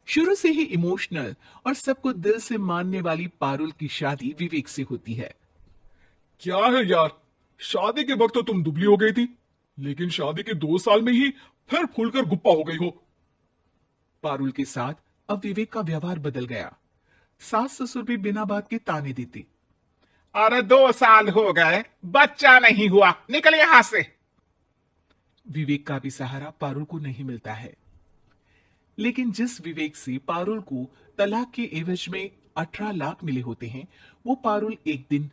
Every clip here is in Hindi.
शुरू से ही इमोशनल और सबको दिल से मानने वाली पारुल की शादी विवेक से होती है। क्या है यार, शादी के वक्त तो तुम दुबली हो गई थी, लेकिन शादी के 2 साल में ही फिर फूलकर गुप्पा हो गई हो। पारुल के साथ अब विवेक का व्यवहार बदल गया। सास ससुर भी बिना बात के ताने देते। अरे 2 साल हो गए, बच्चा नहीं हुआ, निकल यहां से। विवेक का भी सहारा पारुल को नहीं मिलता है। लेकिन जिस विवेक से पारुल को तलाक के एवज में 18 लाख मिले होते हैं, वो पारुल एक दिन,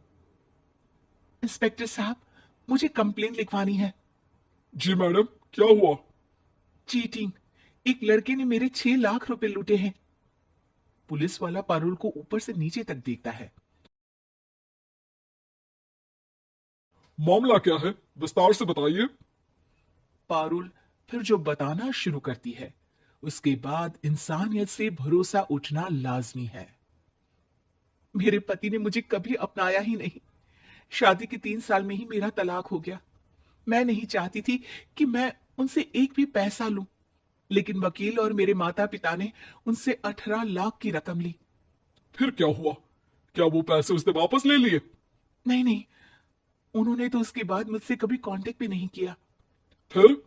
इंस्पेक्टर साहब, मुझे कंप्लेन लिखवानी है। जी मैडम, क्या हुआ? चीटिंग, एक लड़के ने मेरे 6 लाख रुपए लूटे हैं। पुलिस वाला पारुल को ऊपर से नीचे तक देखता है। मामला क्या है, विस्तार से बताइए। पारुल फिर जो बताना शुरू करती है, उसके बाद इंसानियत से भरोसा उठना लाजमी है। मेरे पति ने मुझे कभी अपनाया ही नहीं। शादी के 3 साल में ही मेरा तलाक हो गया। मैं नहीं चाहती थी कि मैं उनसे एक भी पैसा लूं, लेकिन वकील और मेरे माता पिता ने उनसे 18 लाख की रकम ली। फिर क्या हुआ? क्या वो पैसे उसने वापस ले लिए? नहीं नहीं, उन्होंने तो उसके बाद मुझसे कभी कांटेक्ट भी नहीं किया। फिर?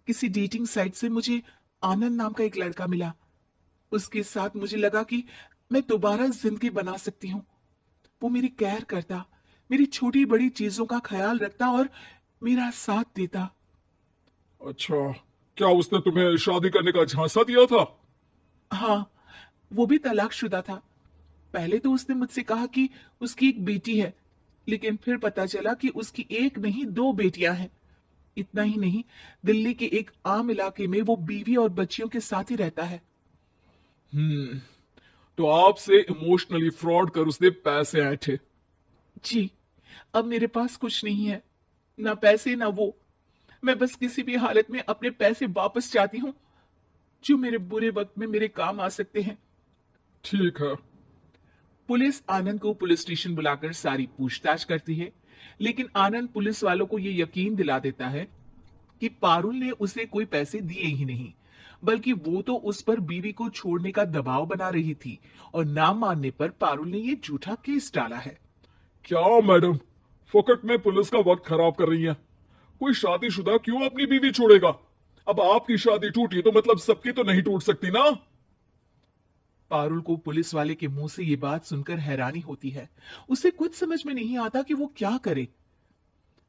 किसी डेटिंग साइट से मुझे आनंद नाम का एक लड़का मिला। उसके साथ मुझे लगा कि मैं दोबारा जिंदगी बना सकती हूँ। वो मेरी केयर करता, मेरी छोटी बड़ी चीजों का ख्याल रखता और मेरा साथ देता। अच्छा, क्या उसने तुम्हें शादी करने का झांसा दिया था? हाँ, वो भी तलाकशुदा था। पहले तो उसने मुझसे कहा कि उसकी एक बेटी है, लेकिन फिर पता चला कि उसकी एक नहीं 2 बेटियां हैं। इतना ही नहीं, दिल्ली के एक आम इलाके में वो बीवी और बच्चियों के साथ ही रहता है। हम्म, तो आपसे इमोशनली फ्रॉड कर उसने पैसे ऐंठे। जी, अब मेरे पास कुछ नहीं है, ना पैसे ना वो। मैं बस किसी भी हालत में अपने पैसे वापस चाहती हूँ, जो मेरे बुरे वक्त में मेरे काम आ सकते हैं। ठीक है। पुलिस आनंद को पुलिस स्टेशन बुलाकर सारी पूछताछ करती है, लेकिन आनंद पुलिस वालों को यह यकीन दिला देता है कि पारुल ने उसे कोई पैसे दिए ही नहीं, बल्कि वो तो उस पर बीवी को छोड़ने का दबाव बना रही थी और ना मानने पर पारुल ने ये झूठा केस डाला है। क्या मैडम, फोकट में पुलिस का वक्त खराब कर रही हैं? कोई शादीशुदा क्यों अपनी बीवी छोड़ेगा? अब आपकी शादी टूटी तो मतलब सबकी तो नहीं टूट सकती ना। पारुल को पुलिस वाले के मुंह से ये बात सुनकर हैरानी होती है। उसे कुछ समझ में नहीं आता कि वो क्या करे।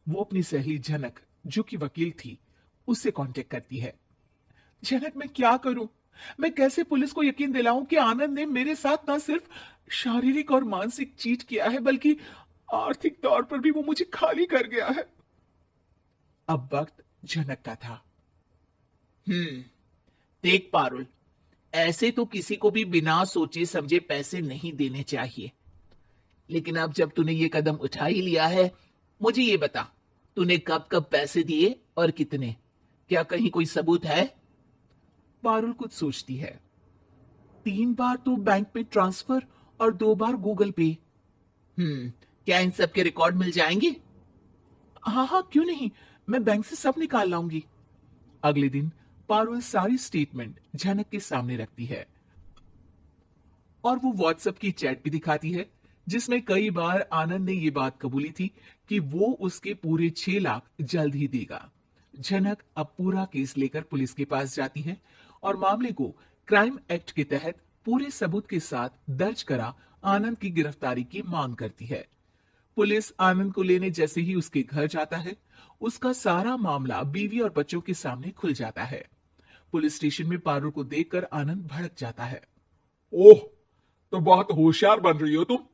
वो अपनी सहेली झनक, जो कि वकील थी, उससे कांटेक्ट करती है। झनक, मैं क्या करूं? मैं कैसे पुलिस को यकीन दिलाऊं कि आनंद ने मेरे साथ ना सिर्फ शारीरिक और मानसिक चीट किया है, बल्कि आर्थिक तौर पर भी वो मुझे खाली कर गया है। अब वक्त झनक का था। देख पारुल, ऐसे तो किसी को भी बिना सोचे समझे पैसे नहीं देने चाहिए। लेकिन अब जब तूने ये कदम उठा ही लिया है, मुझे ये बता, तूने कब कब पैसे दिए और कितने? क्या कहीं कोई सबूत है? पारुल कुछ सोचती है। 3 बार तो बैंक में ट्रांसफर और 2 बार गूगल पे। क्या इन सब के रिकॉर्ड मिल जाएंगे? हाँ हाँ, क्यों नहीं, मैं बैंक से सब निकाल लाऊंगी। अगले दिन पारुल सारी स्टेटमेंट झनक के सामने रखती है और वो व्हाट्सएप की चैट भी दिखाती है, जिसमें कई बार आनंद ने ये बात कबूली थी कि वो उसके पूरे 6 लाख जल्द ही देगा। झनक अब पूरा केस लेकर पुलिस के पास जाती है और मामले को क्राइम एक्ट के तहत पूरे सबूत के साथ दर्ज करा आनंद की गिरफ्तारी की मांग करती है। पुलिस आनंद को लेने जैसे ही उसके घर जाता है, उसका सारा मामला बीवी और बच्चों के सामने खुल जाता है। पुलिस स्टेशन में पारुल को देखकर आनंद भड़क जाता है। ओह, तो बहुत होशियार बन रही हो तुम।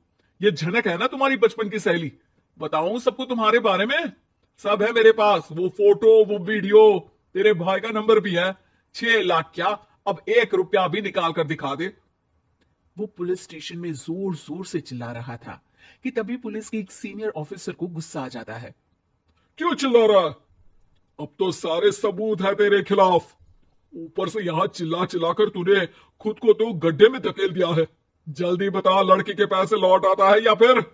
ये झनक है ना तुम्हारी बचपन की सहेली? बताऊं सबको तुम्हारे बारे में? सब है मेरे पास, वो फोटो, वो वीडियो, तेरे भाई का नंबर भी है। 6 लाख क्या, अब 1 रुपया भी निकाल कर दिखा दे। वो पुलिस स्टेशन में जोर जोर से चिल्ला रहा था कि तभी पुलिस के एक सीनियर ऑफिसर को गुस्सा आ जाता है। क्यों चिल्ला रहा है? अब तो सारे सबूत है तेरे खिलाफ। ऊपर से यहां चिल्ला चिल्ला कर तूने खुद को तो गड्ढे में धकेल दिया है। जल्दी बता, लड़की के पैसे लौट आता है या फिर?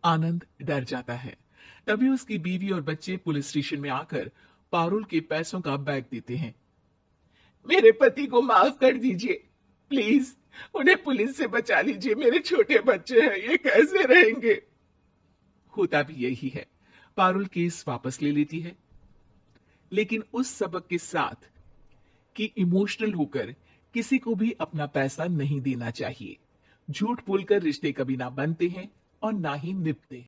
आनंद डर जाता है। तभी उसकी बीवी और बच्चे पुलिस स्टेशन में आकर पारुल के पैसों का बैग देते हैं। मेरे पति को माफ कर दीजिए, प्लीज उन्हें पुलिस से बचा लीजिए, मेरे छोटे बच्चे हैं, ये कैसे रहेंगे। होता भी यही है, पारुल केस वापस ले लेती है, लेकिन उस सबक के साथ कि इमोशनल होकर किसी को भी अपना पैसा नहीं देना चाहिए। झूठ बोलकर रिश्ते कभी ना बनते हैं और ना ही निभते हैं।